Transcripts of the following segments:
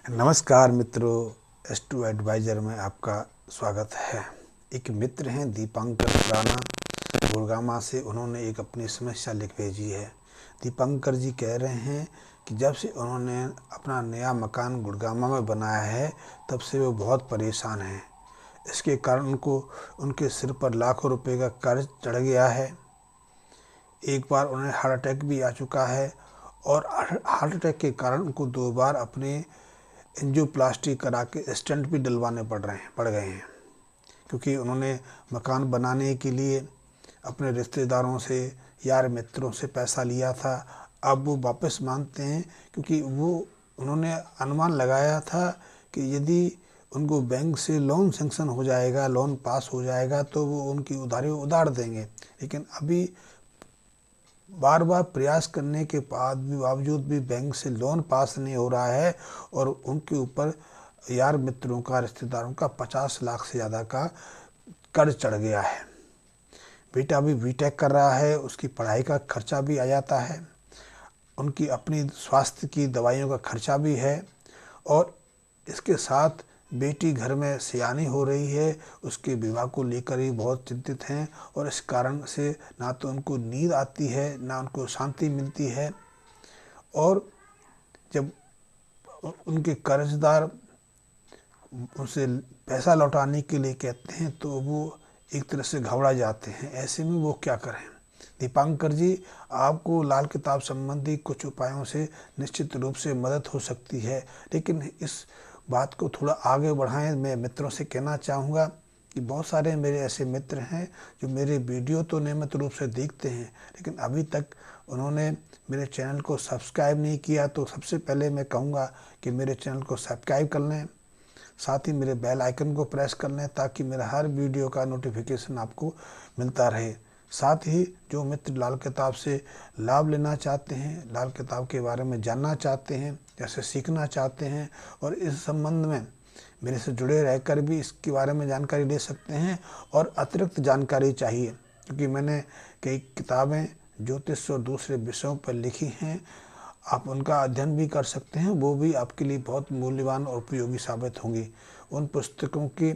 नमस्कार मित्रों, S2 adviser में आपका स्वागत है। एक मित्र हैं दीपांकर खुराना, गुड़गामा से। उन्होंने एक अपनी समस्या लिख भेजी है। दीपांकर जी कह रहे हैं कि जब से उन्होंने अपना नया मकान गुड़गामा में बनाया है तब से वो बहुत परेशान हैं। इसके कारण उनके सिर पर लाखों रुपए का कर्ज चढ़ गया है। एक बार उन्हें हार्ट अटैक भी आ चुका है और हार्ट अटैक के कारण उनको 2 बार अपने एंजियोप्लास्टी करा के स्टेंट भी डलवाने पड़ गए हैं, क्योंकि उन्होंने मकान बनाने के लिए अपने रिश्तेदारों से, यार मित्रों से पैसा लिया था। अब वो वापस मांगते हैं, क्योंकि उन्होंने अनुमान लगाया था कि यदि उनको बैंक से लोन सेंक्शन हो जाएगा, लोन पास हो जाएगा, तो वो उनकी उधारी उधार देंगे। लेकिन अभी बार बार प्रयास करने के बावजूद भी बैंक से लोन पास नहीं हो रहा है और उनके ऊपर यार मित्रों का, रिश्तेदारों का 50 लाख से ज़्यादा का कर्ज चढ़ गया है। बेटा अभी बीटेक कर रहा है, उसकी पढ़ाई का खर्चा भी आ जाता है, उनकी अपनी स्वास्थ्य की दवाइयों का खर्चा भी है, और इसके साथ बेटी घर में सयानी हो रही है, उसके विवाह को लेकर ही बहुत चिंतित हैं। और इस कारण से ना तो उनको नींद आती है, ना उनको शांति मिलती है। और जब उनके कर्जदार उनसे पैसा लौटाने के लिए कहते हैं तो वो एक तरह से घबरा जाते हैं। ऐसे में वो क्या करें? दीपांकर जी, आपको लाल किताब संबंधी कुछ उपायों से निश्चित रूप से मदद हो सकती है, लेकिन इस बात को थोड़ा आगे बढ़ाएं। मैं मित्रों से कहना चाहूँगा कि बहुत सारे मेरे ऐसे मित्र हैं जो मेरे वीडियो तो नियमित रूप से देखते हैं, लेकिन अभी तक उन्होंने मेरे चैनल को सब्सक्राइब नहीं किया। तो सबसे पहले मैं कहूँगा कि मेरे चैनल को सब्सक्राइब कर लें, साथ ही मेरे बेल आइकन को प्रेस कर लें, ताकि मेरा हर वीडियो का नोटिफिकेशन आपको मिलता रहे। साथ ही जो मित्र लाल किताब से लाभ लेना चाहते हैं, लाल किताब के बारे में जानना चाहते हैं, जैसे सीखना चाहते हैं, और इस संबंध में मेरे से जुड़े रहकर भी इसके बारे में जानकारी ले सकते हैं, और अतिरिक्त जानकारी चाहिए, क्योंकि मैंने कई किताबें ज्योतिष और दूसरे विषयों पर लिखी हैं। आप उनका अध्ययन भी कर सकते हैं, वो भी आपके लिए बहुत मूल्यवान और उपयोगी साबित होंगी। उन पुस्तकों की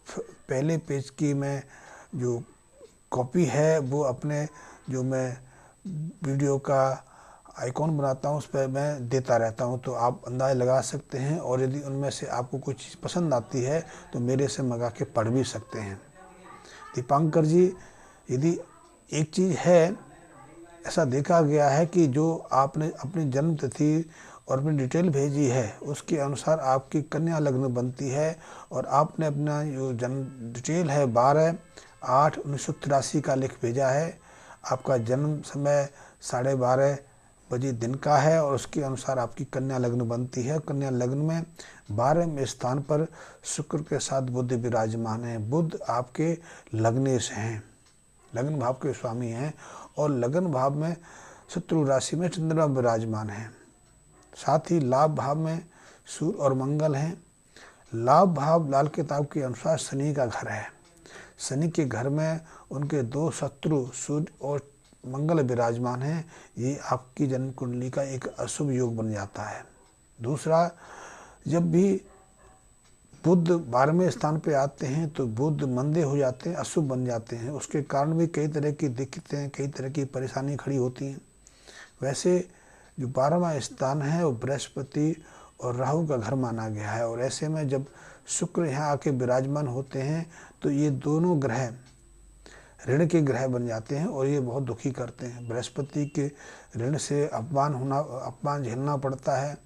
पहले पेज की मैं जो कॉपी है वो अपने जो मैं वीडियो का आइकॉन बनाता हूँ उस पर मैं देता रहता हूँ, तो आप अंदाज़ा लगा सकते हैं। और यदि उनमें से आपको कोई चीज़ पसंद आती है तो मेरे से मंगा के पढ़ भी सकते हैं। दीपांकर जी, यदि एक चीज़ है, ऐसा देखा गया है कि जो आपने अपनी जन्म तिथि और अपनी डिटेल भेजी है उसके अनुसार आपकी कन्या लग्न बनती है, और आपने अपना जो जन्म डिटेल है 12/8/1983 का लिख भेजा है। आपका जन्म समय 12:30 बजे दिन का है, और उसके अनुसार आपकी कन्या लग्न बनती है। कन्या लग्न में 12वें स्थान पर शुक्र के साथ बुध विराजमान है। बुध आपके लग्नेश हैं, लग्न भाव के स्वामी हैं, और लगन भाव में शत्रु राशि में चंद्रमा विराजमान है। साथ ही लाभ भाव में सूर्य और मंगल हैं। लाभ भाव लाल किताब के अनुसार शनि का घर है। शनि के घर में उनके 2 शत्रु सूर्य और मंगल विराजमान हैं। ये आपकी जन्म कुंडली का एक अशुभ योग बन जाता है। दूसरा, जब भी बुध 12वें स्थान पे आते हैं तो बुध मंदे हो जाते हैं, अशुभ बन जाते हैं। उसके कारण भी कई तरह की दिक्कतें, कई तरह की परेशानी खड़ी होती हैं। वैसे जो 12वां स्थान है वो बृहस्पति और राहु का घर माना गया है, और ऐसे में जब शुक्र यहाँ आके विराजमान होते हैं तो ये दोनों ग्रह ऋण के ग्रह बन जाते हैं, और ये बहुत दुखी करते हैं। बृहस्पति के ऋण से अपमान झेलना पड़ता है,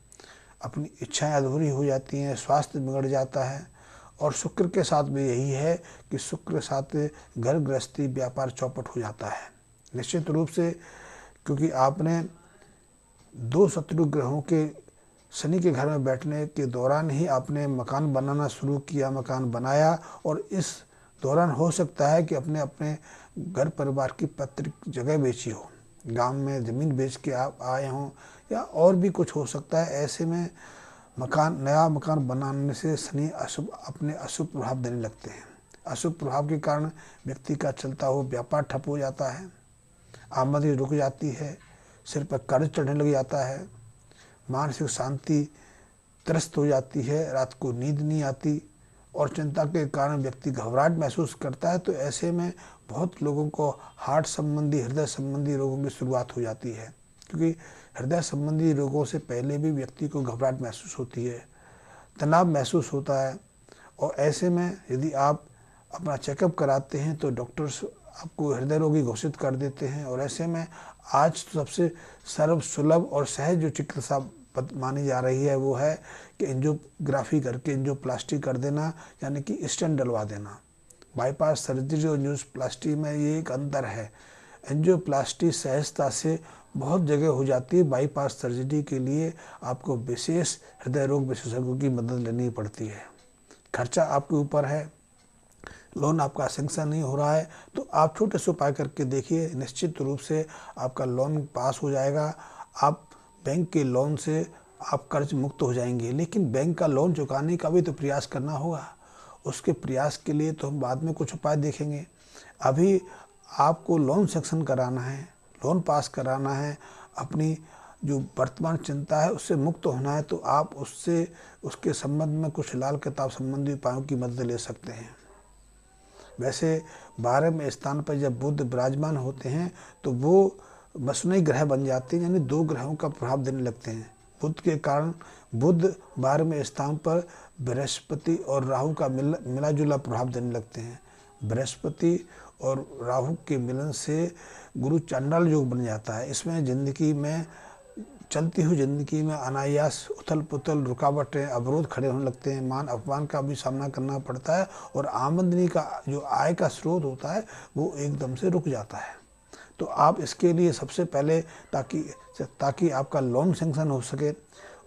अपनी इच्छाएं अधूरी हो जाती हैं, स्वास्थ्य बिगड़ जाता है। और शुक्र के साथ भी यही है कि शुक्र के साथ घर गृहस्थी व्यापार चौपट हो जाता है निश्चित रूप से, क्योंकि आपने 2 शत्रु ग्रहों के शनि के घर में बैठने के दौरान ही आपने मकान बनाना शुरू किया, मकान बनाया, और इस दौरान हो सकता है कि अपने अपने घर परिवार की पैतृक जगह बेची हो, गांव में ज़मीन बेच के आप आए हों, या और भी कुछ हो सकता है। ऐसे में नया मकान बनाने से शनि अपने अशुभ प्रभाव देने लगते हैं। अशुभ प्रभाव के कारण व्यक्ति का चलता हुआ व्यापार ठप हो जाता है, आमदनी रुक जाती है, सिर पर कर्ज चढ़ने लग जाता है, मानसिक शांति त्रस्त हो जाती है, रात को नींद नहीं आती और चिंता के कारण व्यक्ति घबराहट महसूस करता है। तो ऐसे में बहुत लोगों को हार्ट संबंधी, हृदय संबंधी रोगों की शुरुआत हो जाती है, क्योंकि हृदय संबंधी रोगों से पहले भी व्यक्ति को घबराहट महसूस होती है, तनाव महसूस होता है। और ऐसे में यदि आप अपना चेकअप कराते हैं तो डॉक्टर्स आपको हृदय रोगी घोषित कर देते हैं। और ऐसे में आज सबसे सर्व सुलभ और सहज जो चिकित्सा मानी जा रही है वो है कि एंजियोग्राफी करके एंजियोप्लास्टी कर देना, यानी कि स्टेंट डलवा देना। बाईपास सर्जरी और एंजियोप्लास्टी में ये एक अंतर है। एंजियोप्लास्टी सहजता से बहुत जगह हो जाती है, बाईपास सर्जरी के लिए आपको विशेष हृदय रोग विशेषज्ञों की मदद लेनी पड़ती है। खर्चा आपके ऊपर है, लोन आपका सेंक्शन नहीं हो रहा है तो आप छोटे से उपाय करके देखिए, निश्चित रूप से आपका लोन पास हो जाएगा। आप बैंक के लोन से आप कर्ज मुक्त हो जाएंगे। लेकिन बैंक का लोन चुकाने का भी तो प्रयास करना होगा। उसके प्रयास के लिए तो हम बाद में कुछ उपाय देखेंगे। अभी आपको लोन सेंक्शन कराना है, लोन पास कराना है, अपनी जो वर्तमान चिंता है उससे मुक्त होना है, तो आप उससे उसके संबंध में कुछ लाल किताब संबंधी उपायों की मदद ले सकते हैं। वैसे 12वें स्थान पर जब बुध विराजमान होते हैं तो वो मसनई ग्रह बन जाते हैं, यानी 2 ग्रहों का प्रभाव देने लगते हैं। बुध के कारण बुध 12वें स्थान पर बृहस्पति और राहु का मिला जुला प्रभाव देने लगते हैं। बृहस्पति और राहु के मिलन से गुरु चांडाल योग बन जाता है। इसमें जिंदगी में, चलती हुई जिंदगी में अनायास उथल पुथल, रुकावटें, अवरोध खड़े होने लगते हैं। मान अपमान का भी सामना करना पड़ता है और आमदनी का जो आय का स्रोत होता है वो एकदम से रुक जाता है। तो आप इसके लिए सबसे पहले, ताकि आपका लोन सेंक्शन हो सके,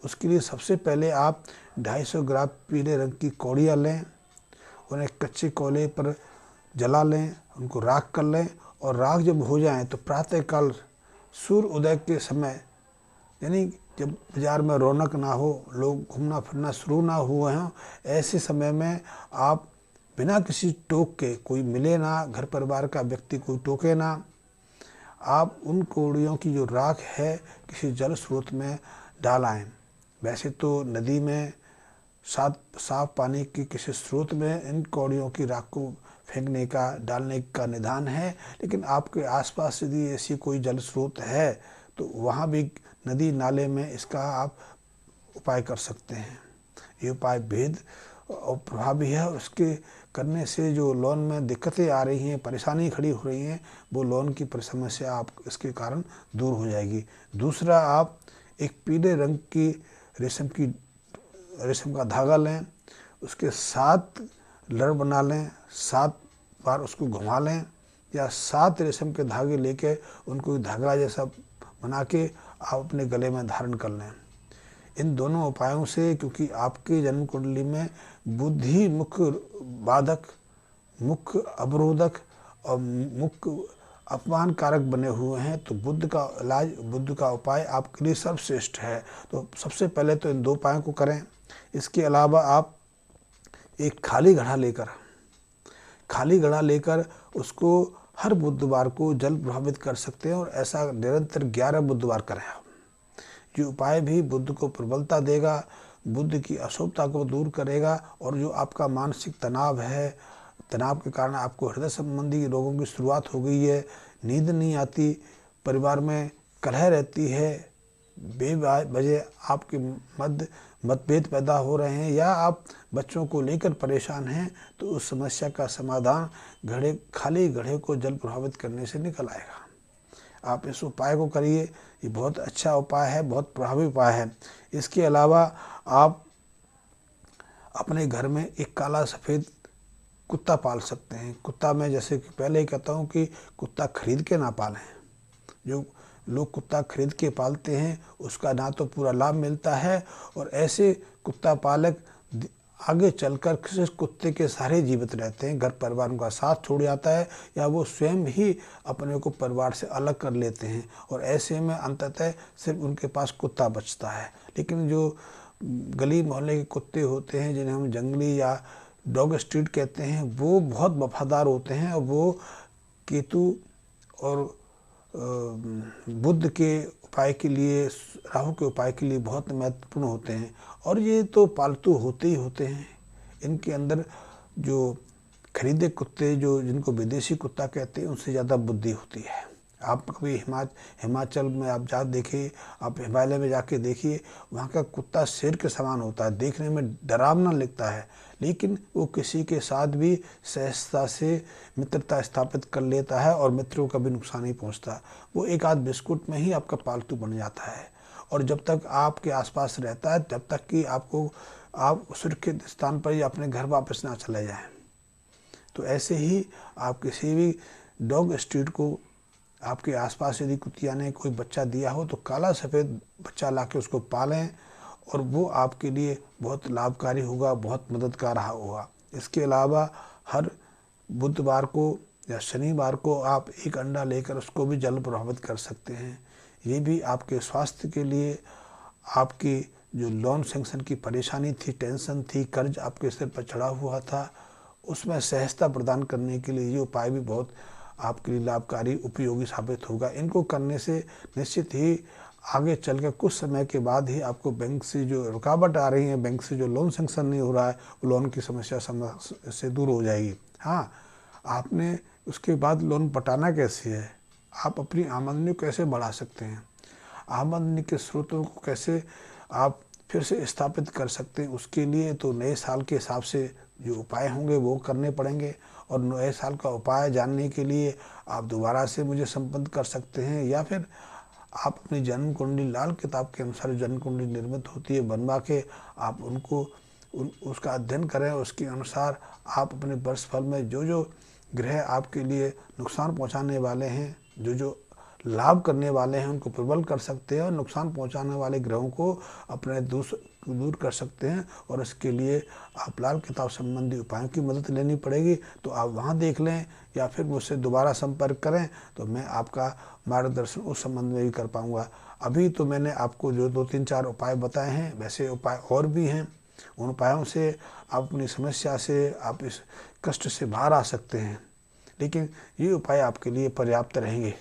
उसके लिए सबसे पहले आप 250 ग्राम पीले रंग की कौड़ियाँ लें, उन्हें कच्चे कोयले पर जला लें, उनको राख कर लें। और राख जब हो जाए तो प्रातःकाल सूर्य उदय के समय, यानी जब बाज़ार में रौनक ना हो, लोग घूमना फिरना शुरू ना हुए हैं, ऐसे समय में आप बिना किसी टोक के, कोई मिले ना, घर परिवार का व्यक्ति कोई टोके ना, आप उन कौड़ियों की जो राख है किसी जल स्रोत में डाल आएँ। वैसे तो नदी में, साफ पानी के किसी स्रोत में इन कौड़ियों की राख को फेंकने का, डालने का निदान है। लेकिन आपके आसपास यदि ऐसी कोई जल स्रोत है तो वहाँ भी नदी नाले में इसका आप उपाय कर सकते हैं। ये उपाय भेद और प्रभावी है। उसके करने से जो लोन में दिक्कतें आ रही हैं, परेशानी खड़ी हो रही हैं, वो लोन की समस्या आप इसके कारण दूर हो जाएगी। दूसरा, आप एक पीले रंग की रेशम का धागा लें, उसके 7 लड़ बना लें, 7 बार उसको घुमा लें, या 7 रेशम के धागे लेके उनको धागा जैसा बना के आप अपने गले में धारण कर लें। इन दोनों उपायों से, क्योंकि आपके जन्म कुंडली में बुद्धि मुख्य बाधक, मुख्य अवरोधक और मुख्य अपमान कारक बने हुए हैं, तो बुध का इलाज, बुध का उपाय आपके लिए सर्वश्रेष्ठ है। तो सबसे पहले तो इन 2 उपायों को करें। इसके अलावा आप एक खाली घड़ा लेकर उसको हर बुधवार को जल प्रभावित कर सकते हैं, और ऐसा निरंतर 11 बुधवार करें आप। ये उपाय भी बुध को प्रबलता देगा, बुध की अशुभता को दूर करेगा, और जो आपका मानसिक तनाव है, तनाव के कारण आपको हृदय संबंधी रोगों की शुरुआत हो गई है, नींद नहीं आती, परिवार में कलह रहती है, बेवजह आपके मतभेद पैदा हो रहे हैं, या आप बच्चों को लेकर परेशान हैं, तो उस समस्या का समाधान खाली घड़े को जल प्रभावित करने से निकल आएगा। आप इस उपाय को करिए, ये बहुत अच्छा उपाय है, बहुत प्रभावी उपाय है। इसके अलावा आप अपने घर में एक काला सफ़ेद कुत्ता पाल सकते हैं। कुत्ता में, जैसे कि पहले ही कहता हूँ कि कुत्ता खरीद के ना पालें। जो लोग कुत्ता खरीद के पालते हैं उसका ना तो पूरा लाभ मिलता है, और ऐसे कुत्ता पालक आगे चलकर किसी कुत्ते के सहारे जीवित रहते हैं। घर परिवार उनका साथ छोड़ जाता है, या वो स्वयं ही अपने को परिवार से अलग कर लेते हैं, और ऐसे में अंततः सिर्फ उनके पास कुत्ता बचता है। लेकिन जो गली मोहल्ले के कुत्ते होते हैं, जिन्हें हम जंगली या डॉग स्ट्रीट कहते हैं, वो बहुत वफादार होते हैं, और वो केतु और बुध के उपाय के लिए, राहु के उपाय के लिए बहुत महत्वपूर्ण होते हैं। और ये तो पालतू होते ही होते हैं। इनके अंदर जो खरीदे कुत्ते, जो जिनको विदेशी कुत्ता कहते हैं, उनसे ज़्यादा बुद्धि होती है। आप कभी हिमाचल में आप जा देखिए, आप हिमालय में जाके देखिए, वहाँ का कुत्ता शेर के समान होता है, देखने में डरावना लगता है, लेकिन वो किसी के साथ भी सहजता से मित्रता स्थापित कर लेता है और मित्र को कभी नुकसान नहीं पहुँचता। वो एक आध बिस्कुट में ही आपका पालतू बन जाता है, और जब तक आपके आसपास रहता है तब तक कि आप सुरक्षित स्थान पर या अपने घर वापस ना चले जाएं। तो ऐसे ही आप किसी भी डॉग स्ट्रीट को आपके आसपास यदि कुतिया ने कोई बच्चा दिया हो तो काला सफ़ेद बच्चा लाके उसको पालें, और वो आपके लिए बहुत लाभकारी होगा, बहुत मददगार होगा। इसके अलावा हर बुधवार को या शनिवार को आप एक अंडा लेकर उसको भी जल प्रभावित कर सकते हैं। ये भी आपके स्वास्थ्य के लिए, आपकी जो लोन सेंक्शन की परेशानी थी, टेंशन थी, कर्ज आपके सिर पर चढ़ा हुआ था, उसमें सहजता प्रदान करने के लिए ये उपाय भी बहुत आपके लिए लाभकारी, उपयोगी साबित होगा। इनको करने से निश्चित ही आगे चलकर कुछ समय के बाद ही आपको बैंक से जो रुकावट आ रही है, बैंक से जो लोन सेंक्शन नहीं हो रहा है, वो लोन की समस्या से दूर हो जाएगी। हाँ, आपने उसके बाद लोन पटाना कैसे है, आप अपनी आमदनी को कैसे बढ़ा सकते हैं, आमदनी के स्रोतों को कैसे आप फिर से स्थापित कर सकते हैं, उसके लिए तो नए साल के हिसाब से जो उपाय होंगे वो करने पड़ेंगे। और नए साल का उपाय जानने के लिए आप दोबारा से मुझे संपर्क कर सकते हैं, या फिर आप अपनी जन्म कुंडली, लाल किताब के अनुसार जन्म कुंडली निर्मित होती है, बनवा के आप उसका अध्ययन करें। उसके अनुसार आप अपने वर्षफल में जो जो ग्रह आपके लिए नुकसान पहुंचाने वाले हैं, जो जो लाभ करने वाले हैं, उनको प्रबल कर सकते हैं, और नुकसान पहुंचाने वाले ग्रहों को अपने दूर कर सकते हैं। और इसके लिए आप लाल किताब संबंधी उपायों की मदद लेनी पड़ेगी। तो आप वहां देख लें, या फिर मुझसे दोबारा संपर्क करें, तो मैं आपका मार्गदर्शन उस संबंध में भी कर पाऊंगा। अभी तो मैंने आपको जो 2-3-4 उपाय बताए हैं, वैसे उपाय और भी हैं। उन उपायों से आप अपनी समस्या से, आप इस कष्ट से बाहर आ सकते हैं, लेकिन ये उपाय आपके लिए पर्याप्त रहेंगे।